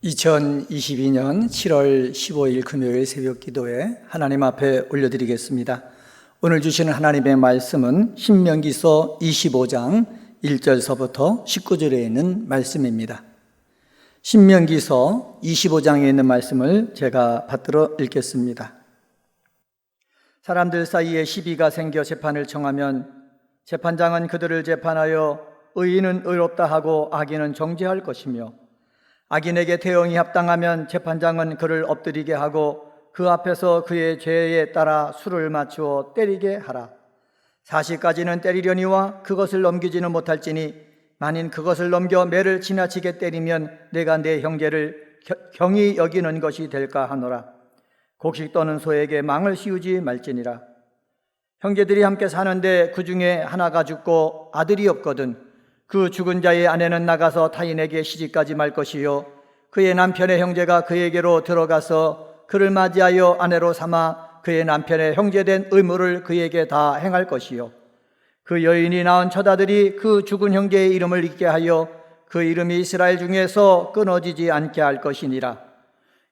2022년 7월 15일 금요일 새벽 기도에 하나님 앞에 올려드리겠습니다. 오늘 주시는 하나님의 말씀은 신명기서 25장 1절서부터 19절에 있는 말씀입니다. 신명기서 25장에 있는 말씀을 제가 받들어 읽겠습니다. 사람들 사이에 시비가 생겨 재판을 청하면 재판장은 그들을 재판하여 의인은 의롭다 하고 악인은 정죄할 것이며, 악인에게 대응이 합당하면 재판장은 그를 엎드리게 하고 그 앞에서 그의 죄에 따라 수를 맞추어 때리게 하라. 40까지는 때리려니와 그것을 넘기지는 못할지니, 만일 그것을 넘겨 매를 지나치게 때리면 내가 내 형제를 경히 여기는 것이 될까 하노라. 곡식 떠는 소에게 망을 씌우지 말지니라. 형제들이 함께 사는데 그 중에 하나가 죽고 아들이 없거든 그 죽은 자의 아내는 나가서 타인에게 시집가지 말 것이요, 그의 남편의 형제가 그에게로 들어가서 그를 맞이하여 아내로 삼아 그의 남편의 형제된 의무를 그에게 다 행할 것이요, 그 여인이 낳은 처자들이 그 죽은 형제의 이름을 잊게 하여 그 이름이 이스라엘 중에서 끊어지지 않게 할 것이니라.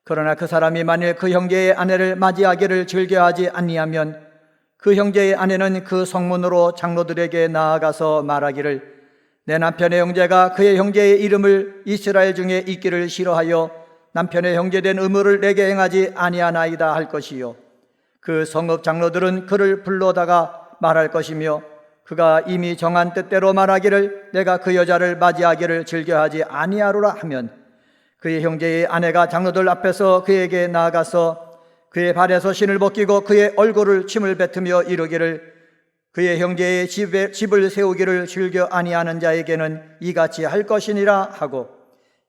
그러나 그 사람이 만일 그 형제의 아내를 맞이하기를 즐겨하지 아니하면 그 형제의 아내는 그 성문으로 장로들에게 나아가서 말하기를, 내 남편의 형제가 그의 형제의 이름을 이스라엘 중에 있기를 싫어하여 남편의 형제된 의무를 내게 행하지 아니하나이다 할 것이요, 그 성읍 장로들은 그를 불러다가 말할 것이며, 그가 이미 정한 뜻대로 말하기를 내가 그 여자를 맞이하기를 즐겨하지 아니하노라 하면 그의 형제의 아내가 장로들 앞에서 그에게 나아가서 그의 발에서 신을 벗기고 그의 얼굴을 침을 뱉으며 이르기를, 그의 형제의 집을 세우기를 즐겨 아니하는 자에게는 이같이 할 것이니라 하고,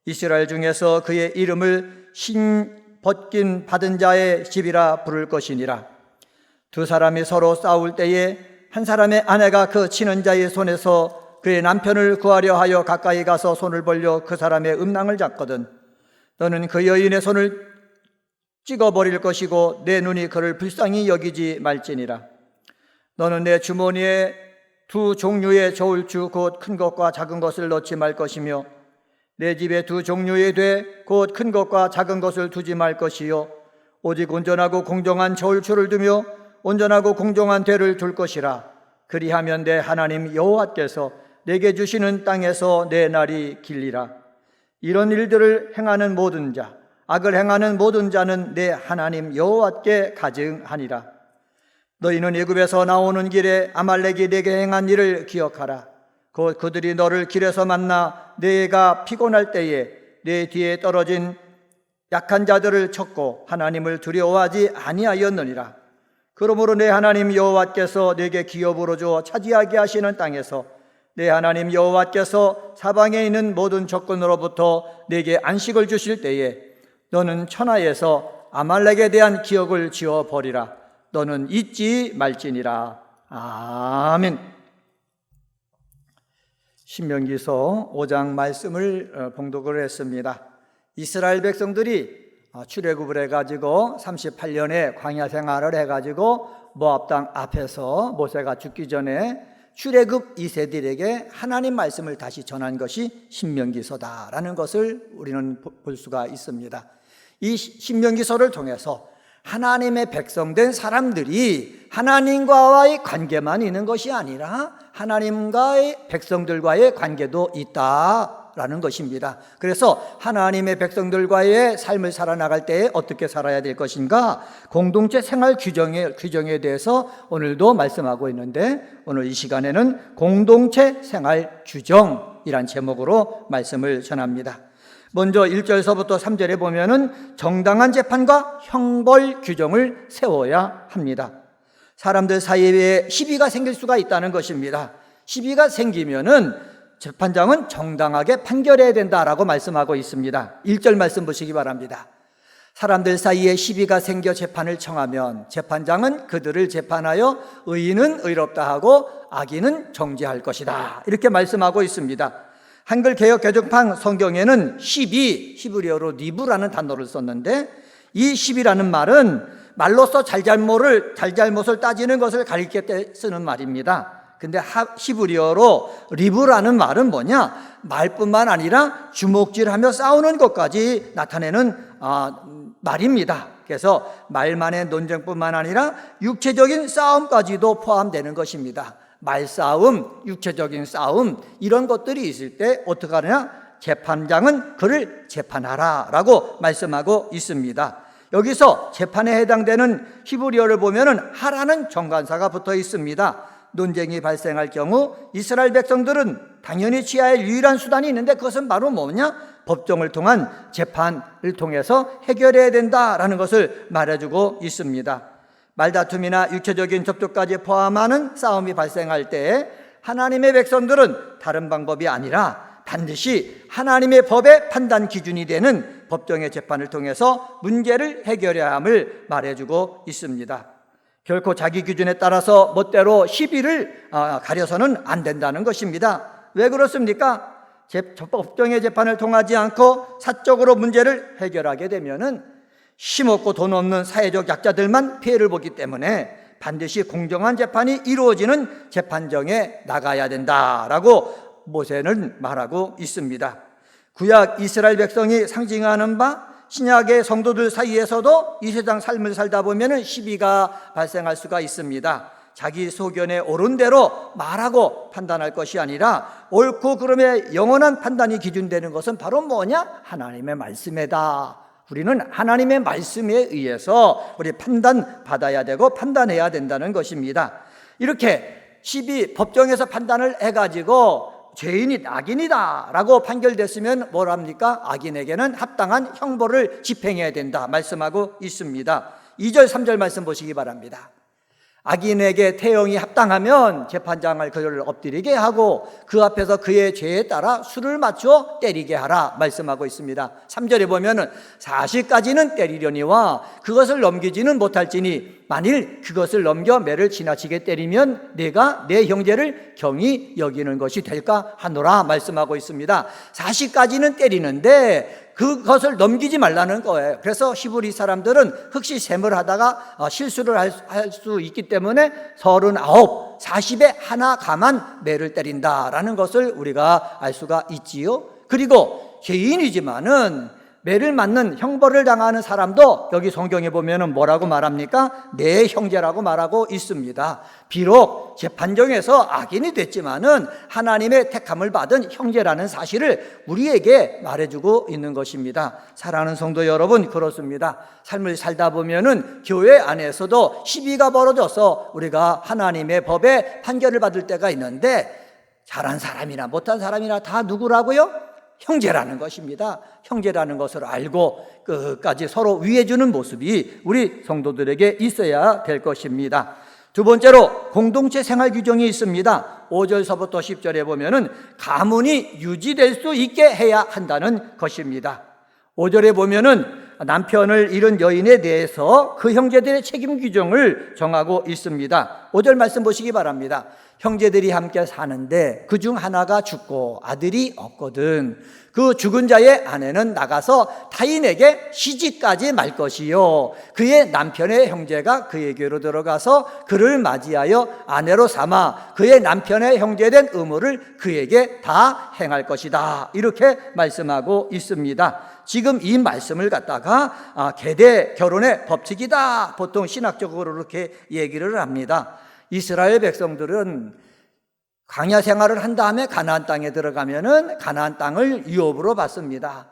이스라엘 중에서 그의 이름을 신 벗긴 받은 자의 집이라 부를 것이니라. 두 사람이 서로 싸울 때에 한 사람의 아내가 그 치는 자의 손에서 그의 남편을 구하려 하여 가까이 가서 손을 벌려 그 사람의 음낭을 잡거든 너는 그 여인의 손을 찍어버릴 것이고 내 눈이 그를 불쌍히 여기지 말지니라. 너는 내 주머니에 두 종류의 저울추 곧 큰 것과 작은 것을 넣지 말 것이며, 내 집에 두 종류의 돼 곧 큰 것과 작은 것을 두지 말 것이요, 오직 온전하고 공정한 저울추를 두며 온전하고 공정한 되를 둘 것이라. 그리하면 내 하나님 여호와께서 내게 주시는 땅에서 내 날이 길리라. 이런 일들을 행하는 모든 자, 악을 행하는 모든 자는 내 하나님 여호와께 가증하니라. 너희는 애굽에서 나오는 길에 아말렉이 내게 행한 일을 기억하라. 곧 그들이 너를 길에서 만나 내가 피곤할 때에 내 뒤에 떨어진 약한 자들을 쳤고 하나님을 두려워하지 아니하였느니라. 그러므로 내 하나님 여호와께서 내게 기업으로 주어 차지하게 하시는 땅에서 내 하나님 여호와께서 사방에 있는 모든 적군으로부터 내게 안식을 주실 때에 너는 천하에서 아말렉에 대한 기억을 지워버리라. 너는 잊지 말지니라. 아멘. 신명기서 5장 말씀을 봉독을 했습니다. 이스라엘 백성들이 출애굽을 해가지고 38년의 광야 생활을 해가지고 모압 땅 앞에서 모세가 죽기 전에 출애굽 2세들에게 하나님 말씀을 다시 전한 것이 신명기서다라는 것을 우리는 볼 수가 있습니다. 이 신명기서를 통해서 하나님의 백성된 사람들이 하나님과의 관계만 있는 것이 아니라 하나님과의 백성들과의 관계도 있다라는 것입니다. 그래서 하나님의 백성들과의 삶을 살아나갈 때 어떻게 살아야 될 것인가, 공동체 생활 규정에 대해서 오늘도 말씀하고 있는데, 오늘 이 시간에는 공동체 생활 규정이란 제목으로 말씀을 전합니다. 먼저 1절서부터 3절에 보면은 정당한 재판과 형벌 규정을 세워야 합니다. 사람들 사이에 시비가 생길 수가 있다는 것입니다. 시비가 생기면은 재판장은 정당하게 판결해야 된다라고 말씀하고 있습니다. 1절 말씀 보시기 바랍니다. 사람들 사이에 시비가 생겨 재판을 청하면 재판장은 그들을 재판하여 의인은 의롭다 하고 악인은 정죄할 것이다, 이렇게 말씀하고 있습니다. 한글 개역 개정판 성경에는 시비, 히브리어로 니브라는 단어를 썼는데, 이 시비라는 말은 말로써 잘잘못을 따지는 것을 가리킬 때 쓰는 말입니다. 근데 히브리어로 리브라는 말은 뭐냐? 말뿐만 아니라 주먹질하며 싸우는 것까지 나타내는 말입니다. 그래서 말만의 논쟁뿐만 아니라 육체적인 싸움까지도 포함되는 것입니다. 말싸움, 육체적인 싸움, 이런 것들이 있을 때 어떻게 하느냐? 재판장은 그를 재판하라 라고 말씀하고 있습니다. 여기서 재판에 해당되는 히브리어를 보면은 하라는 정관사가 붙어 있습니다. 논쟁이 발생할 경우 이스라엘 백성들은 당연히 취할 유일한 수단이 있는데 그것은 바로 뭐냐? 법정을 통한 재판을 통해서 해결해야 된다라는 것을 말해주고 있습니다. 말다툼이나 육체적인 접촉까지 포함하는 싸움이 발생할 때 하나님의 백성들은 다른 방법이 아니라 반드시 하나님의 법의 판단 기준이 되는 법정의 재판을 통해서 문제를 해결해야 함을 말해주고 있습니다. 결코 자기 기준에 따라서 멋대로 시비를 가려서는 안 된다는 것입니다. 왜 그렇습니까? 법정의 재판을 통하지 않고 사적으로 문제를 해결하게 되면은 힘없고 돈 없는 사회적 약자들만 피해를 보기 때문에 반드시 공정한 재판이 이루어지는 재판정에 나가야 된다라고 모세는 말하고 있습니다. 구약 이스라엘 백성이 상징하는 바 신약의 성도들 사이에서도 이 세상 삶을 살다 보면 시비가 발생할 수가 있습니다. 자기 소견에 옳은 대로 말하고 판단할 것이 아니라 옳고 그름의 영원한 판단이 기준되는 것은 바로 뭐냐? 하나님의 말씀이다. 우리는 하나님의 말씀에 의해서 우리 판단받아야 되고 판단해야 된다는 것입니다. 이렇게 시비 법정에서 판단을 해가지고 죄인이 악인이다 라고 판결됐으면 뭐랍니까? 악인에게는 합당한 형벌을 집행해야 된다 말씀하고 있습니다. 2절 3절 말씀 보시기 바랍니다. 악인에게 태형이 합당하면 재판장을 그를 엎드리게 하고 그 앞에서 그의 죄에 따라 수를 맞추어 때리게 하라 말씀하고 있습니다. 3절에 보면은 40까지는 때리려니와 그것을 넘기지는 못할지니 만일 그것을 넘겨 매를 지나치게 때리면 내가 내 형제를 경히 여기는 것이 될까 하노라 말씀하고 있습니다. 40까지는 때리는데 그것을 넘기지 말라는 거예요. 그래서 히브리 사람들은 흑시셈을 하다가 실수를 할 수 있기 때문에 39, 40에 하나 감한 매를 때린다라는 것을 우리가 알 수가 있지요. 그리고 죄인이지만은 매를 맞는 형벌을 당하는 사람도 여기 성경에 보면은 뭐라고 말합니까? 내 형제라고 말하고 있습니다. 비록 재판정에서 악인이 됐지만은 하나님의 택함을 받은 형제라는 사실을 우리에게 말해주고 있는 것입니다. 사랑하는 성도 여러분, 그렇습니다. 삶을 살다 보면은 교회 안에서도 시비가 벌어져서 우리가 하나님의 법에 판결을 받을 때가 있는데 잘한 사람이나 못한 사람이나 다 누구라고요? 형제라는 것입니다. 형제라는 것을 알고 끝까지 서로 위해주는 모습이 우리 성도들에게 있어야 될 것입니다. 두 번째로 공동체 생활 규정이 있습니다. 5절서부터 10절에 보면은 가문이 유지될 수 있게 해야 한다는 것입니다. 5절에 보면은 남편을 잃은 여인에 대해서 그 형제들의 책임 규정을 정하고 있습니다. 5절 말씀 보시기 바랍니다. 형제들이 함께 사는데 그중 하나가 죽고 아들이 없거든 그 죽은 자의 아내는 나가서 타인에게 시집가지 말 것이요 그의 남편의 형제가 그에게로 들어가서 그를 맞이하여 아내로 삼아 그의 남편의 형제된 의무를 그에게 다 행할 것이다 이렇게 말씀하고 있습니다. 지금 이 말씀을 갖다가 계대 결혼의 법칙이다 보통 신학적으로 이렇게 얘기를 합니다. 이스라엘 백성들은 광야 생활을 한 다음에 가나안 땅에 들어가면은 가나안 땅을 유업으로 받습니다.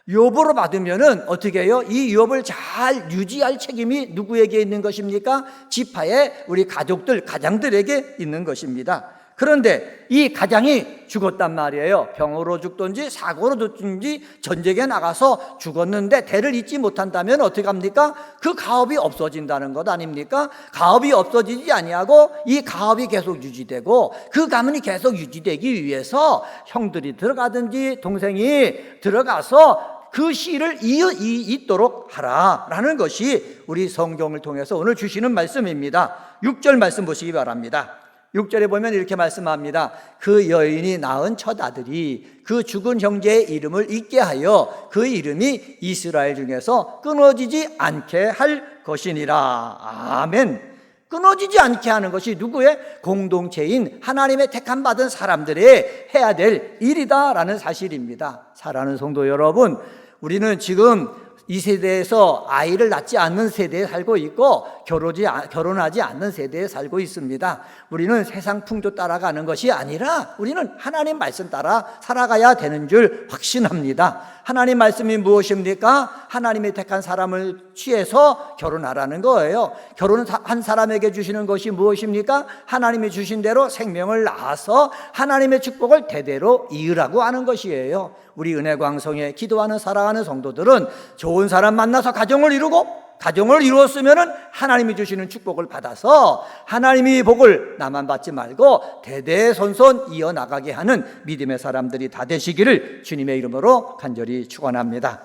유업으로 받으면은 어떻게 해요? 이 유업을 잘 유지할 책임이 누구에게 있는 것입니까? 지파의 우리 가족들, 가장들에게 있는 것입니다. 그런데 이 가장이 죽었단 말이에요. 병으로 죽든지 사고로 죽든지 전쟁에 나가서 죽었는데 대를 잇지 못한다면 어떻게 합니까? 그 가업이 없어진다는 것 아닙니까? 가업이 없어지지 아니하고 이 가업이 계속 유지되고 그 가문이 계속 유지되기 위해서 형들이 들어가든지 동생이 들어가서 그 씨를 잇도록 하라라는 것이 우리 성경을 통해서 오늘 주시는 말씀입니다. 6절 말씀 보시기 바랍니다. 6절에 보면 이렇게 말씀합니다. 그 여인이 낳은 첫 아들이 그 죽은 형제의 이름을 잊게 하여 그 이름이 이스라엘 중에서 끊어지지 않게 할 것이니라. 아멘. 끊어지지 않게 하는 것이 누구의? 공동체인 하나님의 택함 받은 사람들의 해야 될 일이다라는 사실입니다. 사랑하는 성도 여러분, 우리는 지금 이 세대에서 아이를 낳지 않는 세대에 살고 있고 결혼하지 않는 세대에 살고 있습니다. 우리는 세상 풍조 따라가는 것이 아니라 우리는 하나님 말씀 따라 살아가야 되는 줄 확신합니다. 하나님 말씀이 무엇입니까? 하나님이 택한 사람을 취해서 결혼하라는 거예요. 결혼한 사람에게 주시는 것이 무엇입니까? 하나님이 주신 대로 생명을 낳아서 하나님의 축복을 대대로 이으라고 하는 것이에요. 우리 은혜광성에 기도하는 사랑하는 성도들은 좋은 사람 만나서 가정을 이루고, 가정을 이루었으면 하나님이 주시는 축복을 받아서 하나님이 복을 나만 받지 말고 대대손손 이어나가게 하는 믿음의 사람들이 다 되시기를 주님의 이름으로 간절히 축원합니다.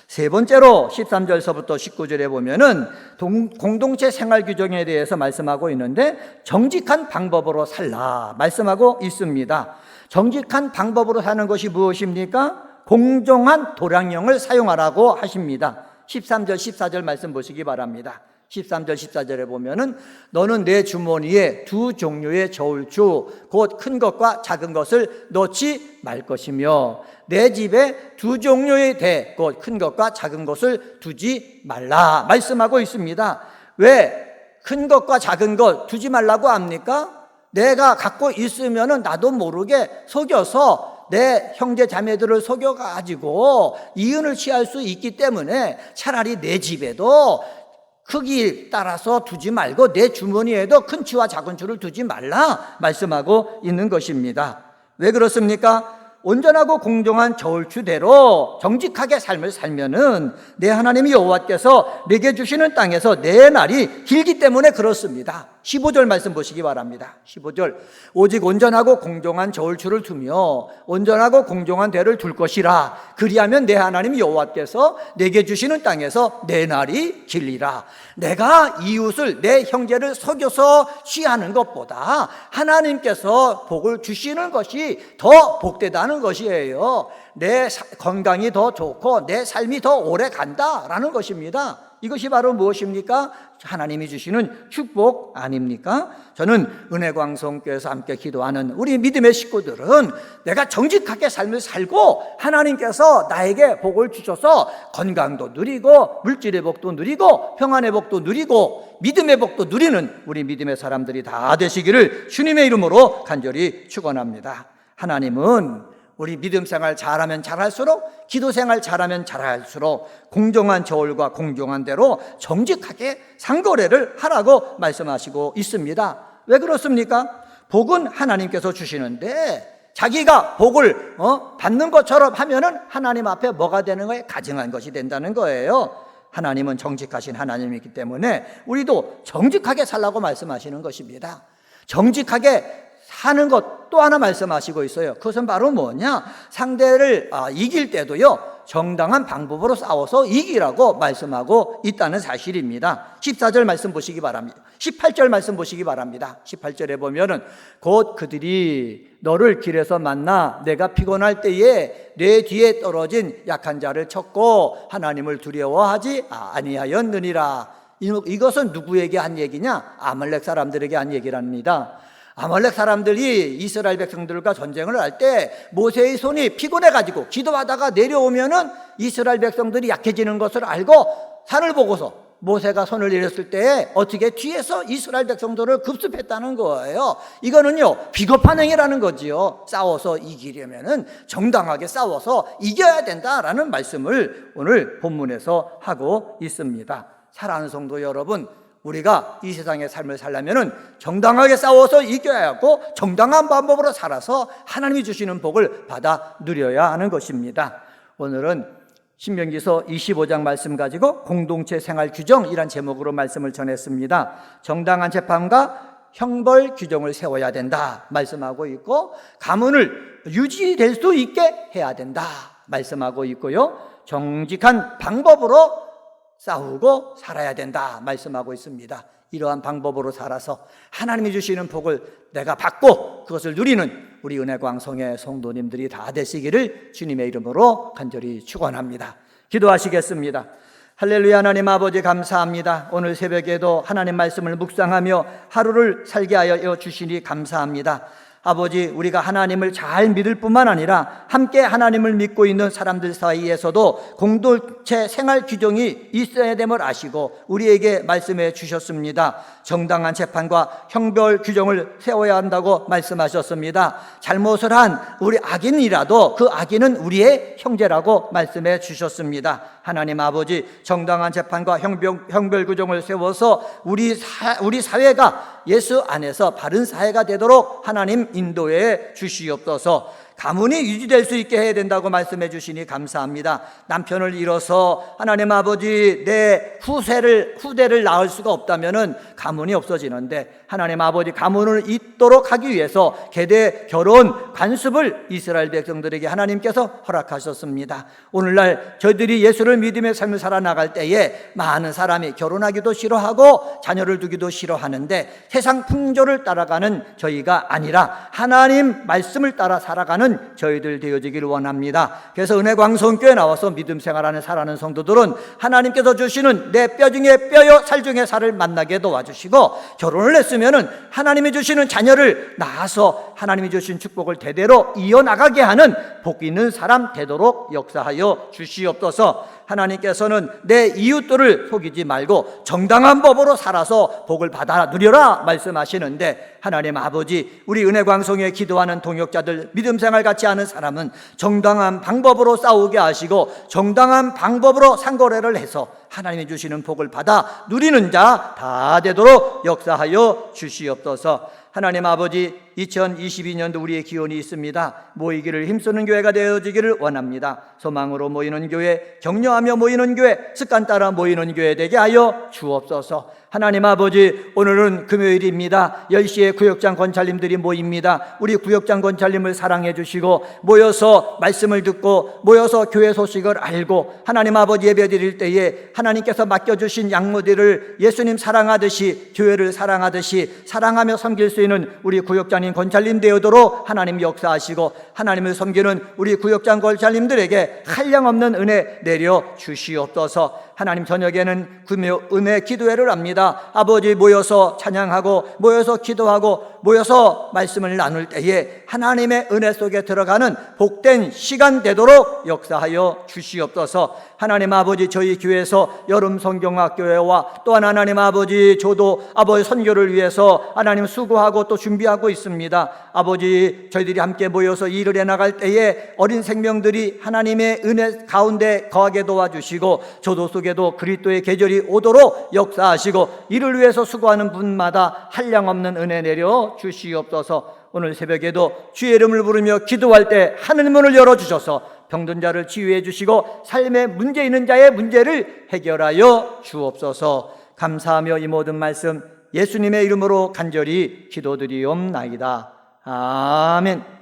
세 번째로 13절서부터 19절에 보면은 공동체 생활 규정에 대해서 말씀하고 있는데, 정직한 방법으로 살라 말씀하고 있습니다. 정직한 방법으로 사는 것이 무엇입니까? 공정한 도량령을 사용하라고 하십니다. 13절 14절 말씀 보시기 바랍니다. 13절 14절에 보면은 너는 내 주머니에 두 종류의 저울추 곧 큰 것과 작은 것을 넣지 말 것이며 내 집에 두 종류의 대 곧 큰 것과 작은 것을 두지 말라 말씀하고 있습니다. 왜 큰 것과 작은 것 두지 말라고 합니까? 내가 갖고 있으면은 나도 모르게 속여서 내 형제 자매들을 속여가지고 이윤을 취할 수 있기 때문에 차라리 내 집에도 크기 따라서 두지 말고 내 주머니에도 큰 추와 작은 추를 두지 말라 말씀하고 있는 것입니다. 왜 그렇습니까? 온전하고 공정한 저울추대로 정직하게 삶을 살면은 내 하나님 여호와께서 내게 주시는 땅에서 내 날이 길기 때문에 그렇습니다. 15절 말씀 보시기 바랍니다. 15절 오직 온전하고 공정한 저울추를 두며 온전하고 공정한 대를 둘 것이라. 그리하면 내 하나님 여호와께서 내게 주시는 땅에서 내 날이 길리라. 내가 이웃을 내 형제를 속여서 취하는 것보다 하나님께서 복을 주시는 것이 더 복되다는 것이에요. 내 건강이 더 좋고 내 삶이 더 오래 간다라는 것입니다. 이것이 바로 무엇입니까? 하나님이 주시는 축복 아닙니까? 저는 은혜광성교회에서 함께 기도하는 우리 믿음의 식구들은 내가 정직하게 삶을 살고 하나님께서 나에게 복을 주셔서 건강도 누리고 물질의 복도 누리고 평안의 복도 누리고 믿음의 복도 누리는 우리 믿음의 사람들이 다 되시기를 주님의 이름으로 간절히 축원합니다. 하나님은 우리 믿음 생활 잘하면 잘할수록, 기도 생활 잘하면 잘할수록 공정한 저울과 공정한 대로 정직하게 상거래를 하라고 말씀하시고 있습니다. 왜 그렇습니까? 복은 하나님께서 주시는데 자기가 복을 받는 것처럼 하면은 하나님 앞에 뭐가 되는 거예요? 가증한 것이 된다는 거예요. 하나님은 정직하신 하나님이기 때문에 우리도 정직하게 살라고 말씀하시는 것입니다. 정직하게 사는 것 또 하나 말씀하시고 있어요. 그것은 바로 뭐냐? 상대를 이길 때도요 정당한 방법으로 싸워서 이기라고 말씀하고 있다는 사실입니다. 14절 말씀 보시기 바랍니다. 18절 말씀 보시기 바랍니다. 18절에 보면은 곧 그들이 너를 길에서 만나 내가 피곤할 때에 내 뒤에 떨어진 약한 자를 쳤고 하나님을 두려워하지 아니하였느니라. 이것은 누구에게 한 얘기냐? 아말렉 사람들에게 한 얘기랍니다. 아말렉 사람들이 이스라엘 백성들과 전쟁을 할 때 모세의 손이 피곤해가지고 기도하다가 내려오면은 이스라엘 백성들이 약해지는 것을 알고 산을 보고서 모세가 손을 내렸을 때 어떻게 뒤에서 이스라엘 백성들을 급습했다는 거예요. 이거는요 비겁한 행위라는 거지요. 싸워서 이기려면은 정당하게 싸워서 이겨야 된다라는 말씀을 오늘 본문에서 하고 있습니다. 사랑하는 성도 여러분, 우리가 이 세상의 삶을 살려면은 정당하게 싸워서 이겨야 하고 정당한 방법으로 살아서 하나님이 주시는 복을 받아 누려야 하는 것입니다. 오늘은 신명기서 25장 말씀 가지고 공동체 생활 규정이란 제목으로 말씀을 전했습니다. 정당한 재판과 형벌 규정을 세워야 된다 말씀하고 있고, 가문을 유지될 수 있게 해야 된다 말씀하고 있고요, 정직한 방법으로 싸우고 살아야 된다 말씀하고 있습니다. 이러한 방법으로 살아서 하나님이 주시는 복을 내가 받고 그것을 누리는 우리 은혜광성의 성도님들이 다 되시기를 주님의 이름으로 간절히 축원합니다. 기도하시겠습니다. 할렐루야. 하나님 아버지 감사합니다. 오늘 새벽에도 하나님 말씀을 묵상하며 하루를 살게 하여 주시니 감사합니다. 아버지, 우리가 하나님을 잘 믿을 뿐만 아니라 함께 하나님을 믿고 있는 사람들 사이에서도 공동체 생활 규정이 있어야 됨을 아시고 우리에게 말씀해 주셨습니다. 정당한 재판과 형벌 규정을 세워야 한다고 말씀하셨습니다. 잘못을 한 우리 악인이라도 그 악인은 우리의 형제라고 말씀해 주셨습니다. 하나님 아버지, 정당한 재판과 형벌 규정을 세워서 우리 사회가 예수 안에서 바른 사회가 되도록 하나님 인도해 주시옵소서. 가문이 유지될 수 있게 해야 된다고 말씀해 주시니 감사합니다. 남편을 잃어서 하나님 아버지 내 후대를 낳을 수가 없다면은 가문이 없어지는데, 하나님 아버지 가문을 잇도록 하기 위해서 계대 결혼 관습을 이스라엘 백성들에게 하나님께서 허락하셨습니다. 오늘날 저희들이 예수를 믿음의 삶을 살아나갈 때에 많은 사람이 결혼하기도 싫어하고 자녀를 두기도 싫어하는데, 세상 풍조를 따라가는 저희가 아니라 하나님 말씀을 따라 살아가는 저희들 되어지기를 원합니다. 그래서 은혜광성교회 나와서 믿음 생활하는 살아가는 성도들은 하나님께서 주시는 내 뼈 중에 뼈요 살 중에 살을 만나게 도와주시고, 결혼을 했으면은 하나님이 주시는 자녀를 낳아서 하나님이 주신 축복을 대대로 이어나가게 하는 복 있는 사람 되도록 역사하여 주시옵소서. 하나님께서는 내 이웃들을 속이지 말고 정당한 법으로 살아서 복을 받아 누려라 말씀하시는데, 하나님 아버지, 우리 은혜광성에 기도하는 동역자들, 믿음생활 같이 하는 사람은 정당한 방법으로 싸우게 하시고 정당한 방법으로 상거래를 해서 하나님이 주시는 복을 받아 누리는 자 다 되도록 역사하여 주시옵소서. 하나님 아버지, 2022년도 우리의 기원이 있습니다. 모이기를 힘쓰는 교회가 되어지기를 원합니다. 소망으로 모이는 교회, 격려하며 모이는 교회, 습관 따라 모이는 교회 되게 하여 주옵소서. 하나님 아버지, 오늘은 금요일입니다. 10시에 구역장 권찰님들이 모입니다. 우리 구역장 권찰님을 사랑해 주시고 모여서 말씀을 듣고 모여서 교회 소식을 알고 하나님 아버지 예배 드릴 때에 하나님께서 맡겨주신 양무들을 예수님 사랑하듯이 교회를 사랑하듯이 사랑하며 섬길 수 있는 우리 구역장님 권찰님 되어도록 하나님 역사하시고, 하나님을 섬기는 우리 구역장 권찰님들에게 한량없는 은혜 내려 주시옵소서. 하나님, 저녁에는 금요 은혜 기도회를 합니다. 아버지, 모여서 찬양하고 모여서 기도하고 모여서 말씀을 나눌 때에 하나님의 은혜 속에 들어가는 복된 시간 되도록 역사하여 주시옵소서. 하나님 아버지, 저희 교회에서 여름 성경학교회와 또한 하나님 아버지 저도 아버지 선교를 위해서 하나님 수고하고 또 준비하고 있습니다. 아버지, 저희들이 함께 모여서 일을 해나갈 때에 어린 생명들이 하나님의 은혜 가운데 거하게 도와주시고 저도 속에도 그리스도의 계절이 오도록 역사하시고 이를 위해서 수고하는 분마다 한량없는 은혜 내려 주시옵소서. 오늘 새벽에도 주의 이름을 부르며 기도할 때 하늘 문을 열어주셔서 병든 자를 치유해 주시고 삶에 문제 있는 자의 문제를 해결하여 주옵소서. 감사하며 이 모든 말씀 예수님의 이름으로 간절히 기도드리옵나이다. 아멘.